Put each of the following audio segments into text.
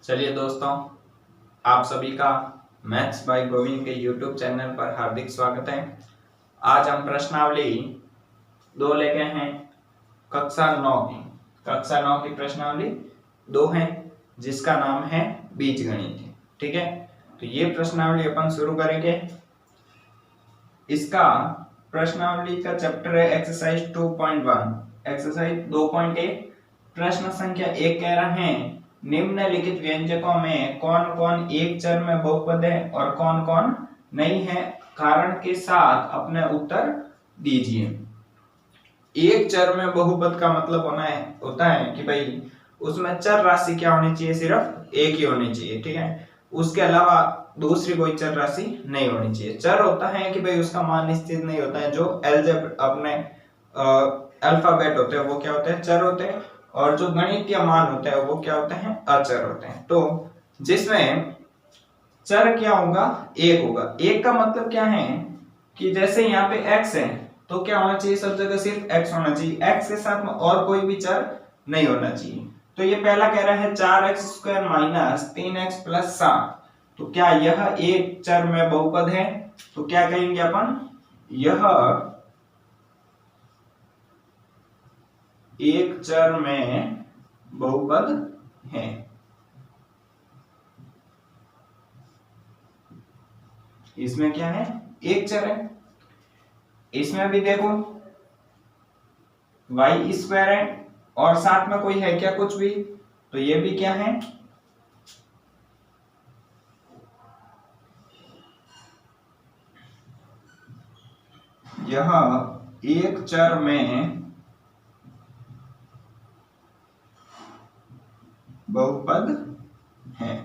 चलिए दोस्तों, आप सभी का मैथ्स बाय गोविंद के यूट्यूब चैनल पर हार्दिक स्वागत है। आज हम प्रश्नावली 2 लेके हैं। कक्षा 9 की प्रश्नावली 2 है, जिसका नाम है बीजगणित। ठीक है, तो ये प्रश्नावली अपन शुरू करेंगे। इसका प्रश्नावली का चैप्टर है एक्सरसाइज 2.1। एक्सरसाइज 2.1 प्रश्न संख्या 1 कह रहा है, निम्नलिखित व्यंजकों में कौन कौन एक चर में बहुपद है और कौन कौन नहीं है, कारण के साथ अपने उत्तर दीजिए। एक चर में बहुपद का मतलब होता है कि भाई उसमें चर राशि क्या होनी चाहिए, सिर्फ एक ही होनी चाहिए। ठीक है, उसके अलावा दूसरी कोई चर राशि नहीं होनी चाहिए। चर होता है कि भाई उसका मान निश्चित नहीं होता है। जो अलजेब्रा अपने अल्फाबेट होते हैं वो क्या होते हैं, चर होते हैं, और जो गणितीय मान होते हैं वो क्या होते हैं, अचर होते हैं। तो जिसमें चर क्या होगा, एक होगा। एक का मतलब क्या है कि जैसे यहाँ पे x है तो क्या होना चाहिए, सब जगह सिर्फ x होना चाहिए। x के साथ में और कोई भी चर नहीं होना चाहिए। तो ये पहला कह रहा है 4x² माइनस 3x प्लस 7। तो क्या यह एक चर में बहुपद है? तो क्या कहेंगे अपन, यह एक चर में बहुपद है। इसमें क्या है, एक चर है। इसमें भी देखो y² है और साथ में कोई है क्या, कुछ भी, तो ये भी क्या है, यह एक चर में बहुपद है।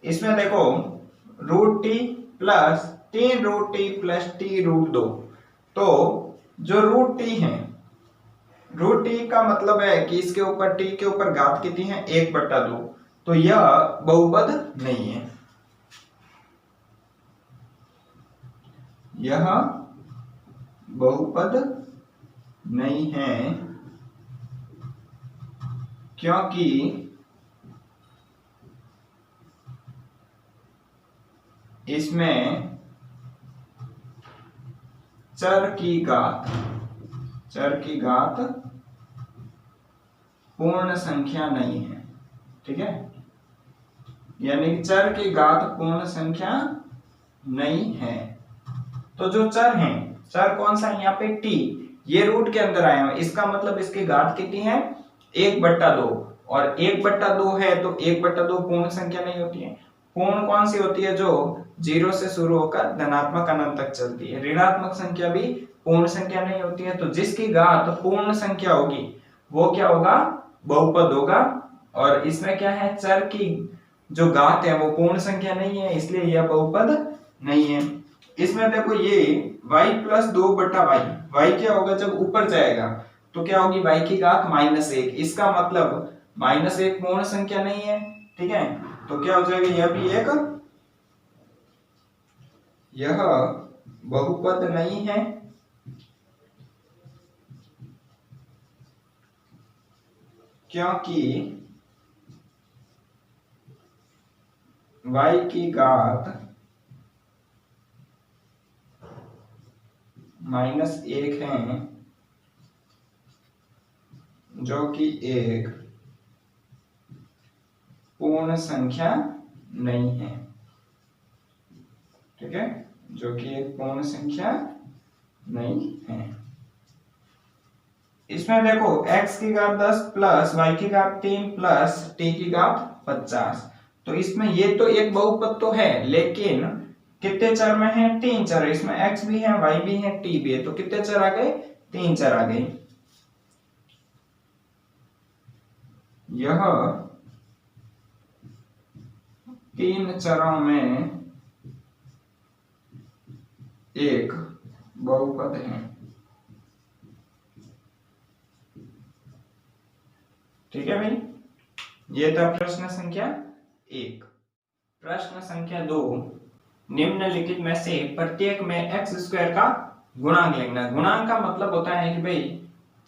इसमें देखो √t plus 3√t plus t√2। तो जो √t है, √t का मतलब है कि इसके ऊपर t के ऊपर घात कितनी है, 1/2। तो यह बहुपद नहीं है, यह बहुपद नहीं है, क्योंकि इसमें चर की घात पूर्ण संख्या नहीं है। ठीक है, यानी कि चर की घात पूर्ण संख्या नहीं है। तो जो चर है, चर कौन सा है यहाँ पे, t, ये रूट के अंदर आया है, इसका मतलब इसकी घात कितनी है, 1/2। और 1/2 है तो 1/2 पूर्ण संख्या नहीं होती है। पूर्ण कौन सी होती है, जो 0 से शुरू होकर धनात्मक अनंत तक चलती है। ऋणात्मक संख्या भी पूर्ण संख्या नहीं होती है। तो जिसकी घात पूर्ण संख्या होगी वो क्या होगा, बहुपद होगा। और इसमें क्या है, चर की जो घात है वो पूर्ण संख्या नहीं है, इसलिए यह बहुपद नहीं है। इसमें देखो ये y + 2/y, y क्या होगा, जब ऊपर जाएगा तो क्या होगी, y की घात -1। इसका मतलब -1 पूर्ण संख्या नहीं है। ठीक है, तो क्या हो जाएगा, यह भी एक, यह बहुपद नहीं है, क्योंकि y की घात -1 है, जो कि एक पूर्ण संख्या नहीं है। ठीक है, जो कि एक पूर्ण संख्या नहीं है। इसमें देखो x की घात 10 प्लस y की घात 3 प्लस t की घात 50। तो इसमें ये तो एक बहुपद तो है, लेकिन कितने चर में है, 3 चर। इसमें x भी है, y भी है, t भी है। तो कितने चर आ गए, 3 चर आ गए। यह 3 चरों में एक बहुपद है। ठीक है भाई, ये था प्रश्न संख्या 1। प्रश्न संख्या 2, निम्नलिखित में से प्रत्येक में x² का गुणांक लिखना। गुणांक का मतलब होता है कि भाई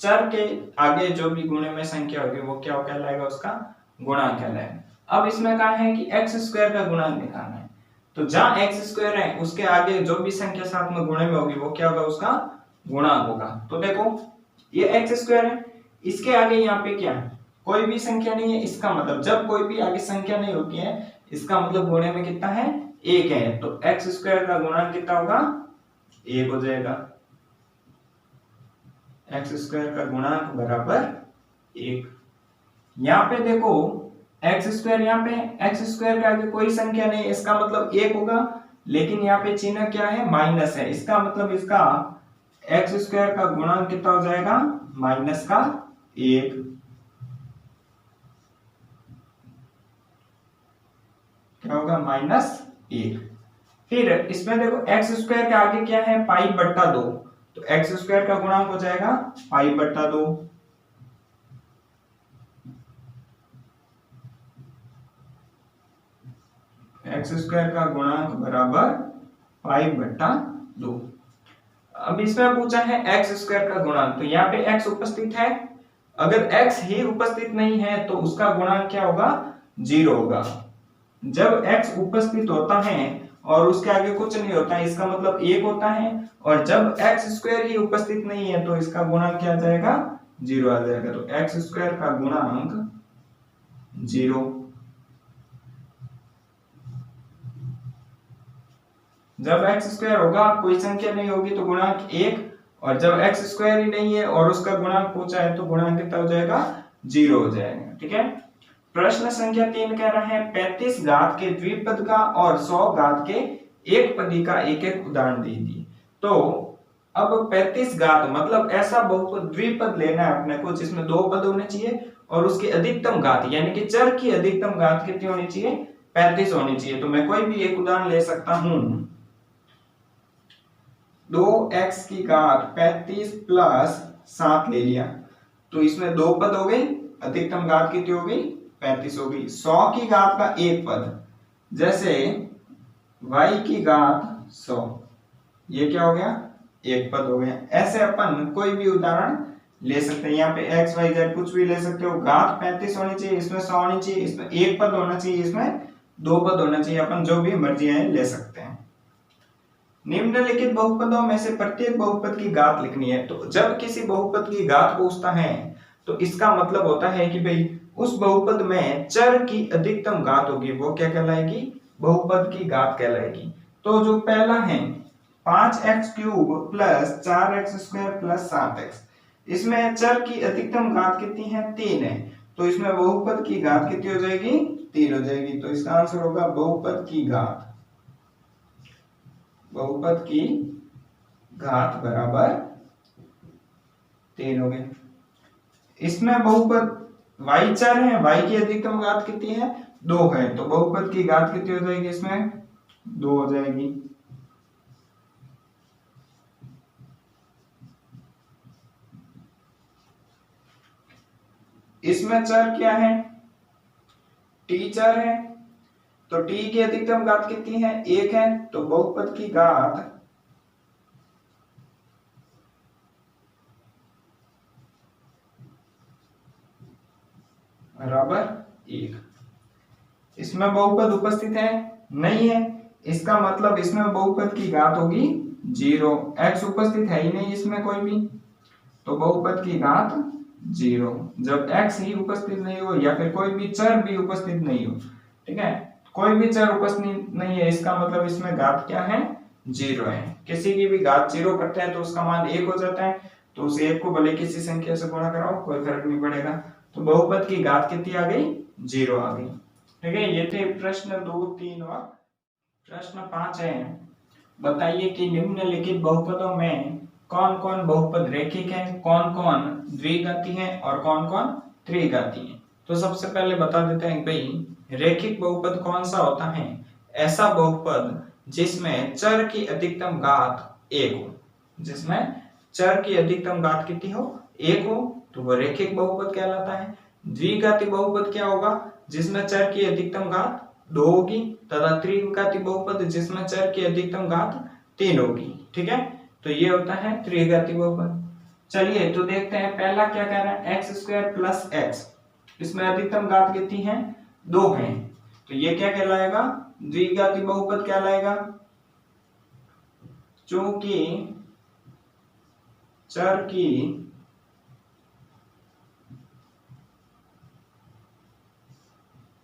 चर के आगे जो भी गुणे में संख्या होगी वो क्या कहलाएगा, उसका गुणांक कहलाएगा। अब इसमें कहा है कि एक्स स्क्वायर का गुणांक निकालना है, तो जहां एक्स स्क्वायर है उसके आगे जो भी संख्या साथ में गुणे में होगी वो क्या होगा, उसका गुणांक होगा। तो देखो ये एक्स स्क्वायर है, इसके आगे यहाँ पे क्या है, कोई भी संख्या नहीं है, इसका मतलब जब कोई भी आगे संख्या नहीं होती है इसका मतलब गुणे में कितना है, एक है, तो एक्स स्क्वायर का गुणांक कितना होगा, एक हो जाएगा। एक्स स्क्वायर का गुणांक बराबर एक। यहाँ पे देखो एक्स स्क्वायर, यहाँ पे एक्स स्क्वायर के आगे कोई संख्या नहीं है इसका मतलब एक होगा, लेकिन यहाँ पे चिन्ह क्या है, माइनस है, इसका मतलब इसका एक्स स्क्वायर का गुणांक कितना हो जाएगा, माइनस का एक। क्या होगा, माइनस एक। फिर इसमें देखो एक्स स्क्वायर के आगे क्या है, पाई बट्टा दो, तो एक्स स्क्वायर का गुणांक हो जाएगा पाई बट्टा दो। एक्स स्क्वायर का गुणांक बराबर पाई बट्टा दो। अब इसमें पूछा है एक्स स्क्वायर का गुणांक, तो यहाँ पे एक्स उपस्थित है, अगर एक्स ही उपस्थित नहीं है तो उसका गुणांक क्या होगा, जीरो होगा। जब एक्स उपस्थित होता है और उसके आगे कुछ नहीं होता है इसका मतलब एक होता है, और जब एक्स स्क्वायर ही उपस्थित नहीं है तो इसका गुणांक क्या आ जाएगा, जीरो आ जाएगा। तो एक्स स्क्वायर का गुणांक जीरो। जब एक्स स्क्वायर होगा कोई संख्या नहीं होगी तो गुणांक एक, और जब एक्स स्क्वायर ही नहीं है और उसका गुणांक पूछा है तो गुणांक कितना हो जाएगा, जीरो हो जाएगा। ठीक है। प्रश्न संख्या 3 कह रहा है 35 घात के द्विपद का और 100 घात के एक पदी का एक एक उदाहरण दीजिए। तो अब 35 घात मतलब ऐसा बहुपद द्विपद लेना है अपने को जिसमें दो पद होने चाहिए और उसकी अधिकतम घात यानी कि चर की अधिकतम घात कितनी होनी चाहिए, 35 होनी चाहिए। तो मैं कोई भी एक उदाहरण ले सकता हूं, 2x की घात 35 प्लस 7 ले लिया, तो इसमें दो पद हो गए, अधिकतम घात कितनी हो गई, 35 हो गई। 100 की घात का एक पद, जैसे y की घात 100, ये क्या हो गया, एक पद हो गया। ऐसे अपन कोई भी उदाहरण ले सकते हैं, यहाँ पे x y z कुछ भी ले सकते हो। घात 35 होनी चाहिए, इसमें 100 होनी चाहिए, इसमें एक पद होना चाहिए, इसमें दो पद होना चाहिए, अपन जो भी मर्जी है ले सकते हैं। निम्नलिखित बहुपदों में से प्रत्येक बहुपद की घात लिखनी है। तो जब किसी बहुपद की घात पूछता है तो इसका मतलब होता है कि भाई उस बहुपद में चर की अधिकतम घात होगी, वो क्या कहलाएगी, बहुपद की घात कहलाएगी। तो जो पहला है 5x cube plus 4x square plus 7x, इसमें चर की अधिकतम घात कितनी है, 3 है, तो इसमें बहुपद की घात कितनी हो जाएगी, 3 हो जाएगी। तो इसका आंसर होगा बहुपद की घात, बहुपद की घात बराबर 3 हो गए। इसमें बहुपद y चर है, y की अधिकतम घात कितनी है, 2 है, तो बहुपद की घात कितनी हो जाएगी, इसमें 2 हो जाएगी। इसमें चर क्या है, t चर है, तो t की अधिकतम घात कितनी है, 1 है, तो बहुपद की घात बराबर 1। इसमें बहुपद उपस्थित है, नहीं है, इसका मतलब इसमें बहुपद की घात होगी 0। x उपस्थित है ही नहीं इसमें कोई भी, तो बहुपद की घात 0। जब x ही उपस्थित नहीं हो या फिर कोई भी चर भी उपस्थित नहीं हो, ठीक है, कोई भी चर उपस्थित नहीं है इसका मतलब इसमें घात क्या है, 0 है। किसी की भी घात 0 करते हैं तो उसका मान 1 हो जाता है, तो उस 1 को भले किसी संख्या से गुणा कराओ कोई फर्क नहीं पड़ेगा। तो बहुपद की घात कितनी आ गई, 0 आ गई। ठीक है, ये थे प्रश्न 2, 3 और प्रश्न 5 है। बताइए कि निम्नलिखित बहुपदों में कौन कौन बहुपद रेखिक है, कौन कौन द्विघाती है और कौन कौन त्रिघाती है। तो सबसे पहले बता देते हैं भाई रेखिक बहुपद कौन सा होता है, ऐसा बहुपद जिसमें चर की अधिकतम घात 1 हो, जिसमें चर की अधिकतम घात कितनी हो, 1 हो, तो वो रेखिक बहुपद कहलाता है। द्विघाती बहुपद क्या होगा, जिसमें चर की अधिकतम घात 2 होगी, तथा त्रिघाती बहुपद जिसमें चर की अधिकतम घात 3 होगी। ठीक है, तो ये होता है त्रिघाती बहुपद। चलिए तो देखते हैं पहला क्या कह रहा है, एक्स स्क्वायर प्लस एक्स। इसमें अधिकतम घात कितनी है, 2 है, तो ये क्या कहलाएगा, द्विघाती बहुपद कहलाएगा। चूंकि चर की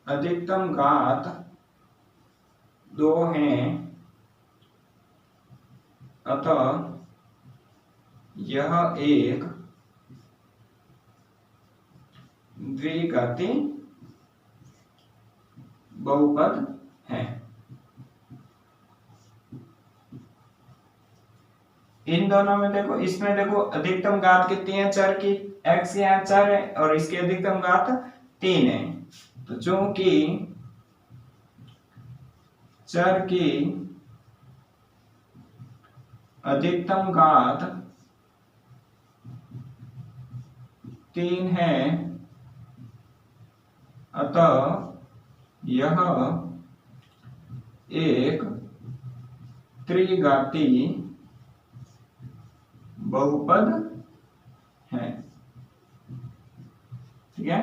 अधिकतम घात 2 है, अतः यह एक द्विघाती बहुपद है। इन दोनों में देखो, इसमें देखो अधिकतम घात कितनी है चर की, x यहाँ चर है और इसकी अधिकतम घात 3 है, तो चूंकि चर की अधिकतम घात 3 है, अतः यह एक त्रिघाती बहुपद है। ठीक है,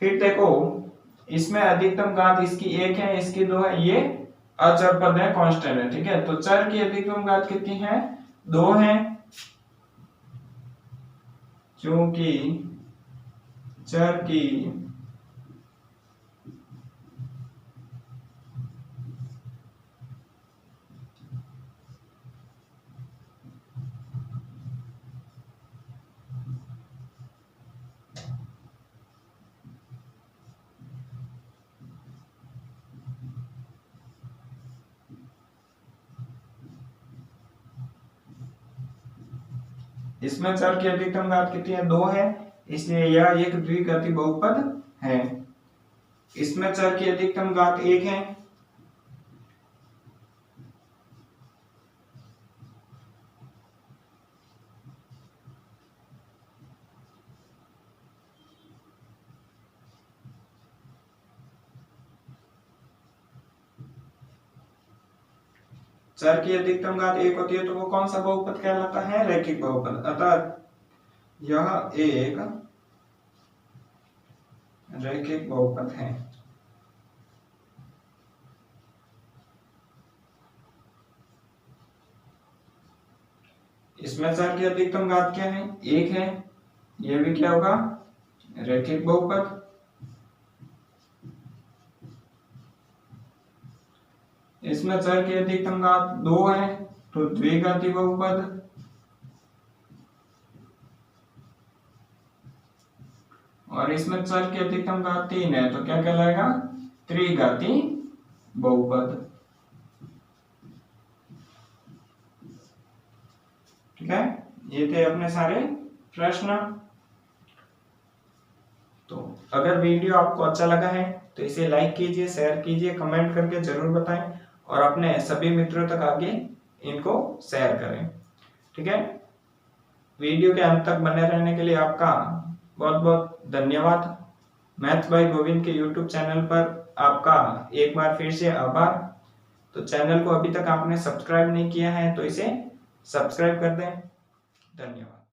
फिर देखो इसमें अधिकतम घात इसकी 1 है, इसकी 2 है, ये अचर पद है, कांस्टेंट है। ठीक है, तो चर की अधिकतम घात कितनी है, 2 है, क्योंकि चर की इसमें चर की अधिकतम घात कितनी है, 2 है, इसलिए यह एक द्विघाती बहुपद है। इसमें चर की अधिकतम घात 1 है, चर की अधिकतम घात 1 होती है, तो वो कौन सा बहुपद कहलाता है, रैखिक बहुपद। अतः यह एक रैखिक बहुपद है। इसमें चर की अधिकतम घात क्या है, 1 है, यह भी क्या होगा, रैखिक बहुपद। इसमें चर की अधिकतम घात 2 है, तो द्विघाती बहुपद। और इसमें चर की अधिकतम घात 3 है, तो क्या कहलाएगा, त्रिघाती बहुपद। ठीक है, ये थे अपने सारे प्रश्न। तो अगर वीडियो आपको अच्छा लगा है तो इसे लाइक कीजिए, शेयर कीजिए, कमेंट करके जरूर बताएं और अपने सभी मित्रों तक आगे इनको शेयर करें। ठीक है, वीडियो के अंत तक बने रहने के लिए आपका बहुत बहुत धन्यवाद। मैथ्स बाय गोविंद के यूट्यूब चैनल पर आपका एक बार फिर से आभार। तो चैनल को अभी तक आपने सब्सक्राइब नहीं किया है तो इसे सब्सक्राइब कर दें। धन्यवाद।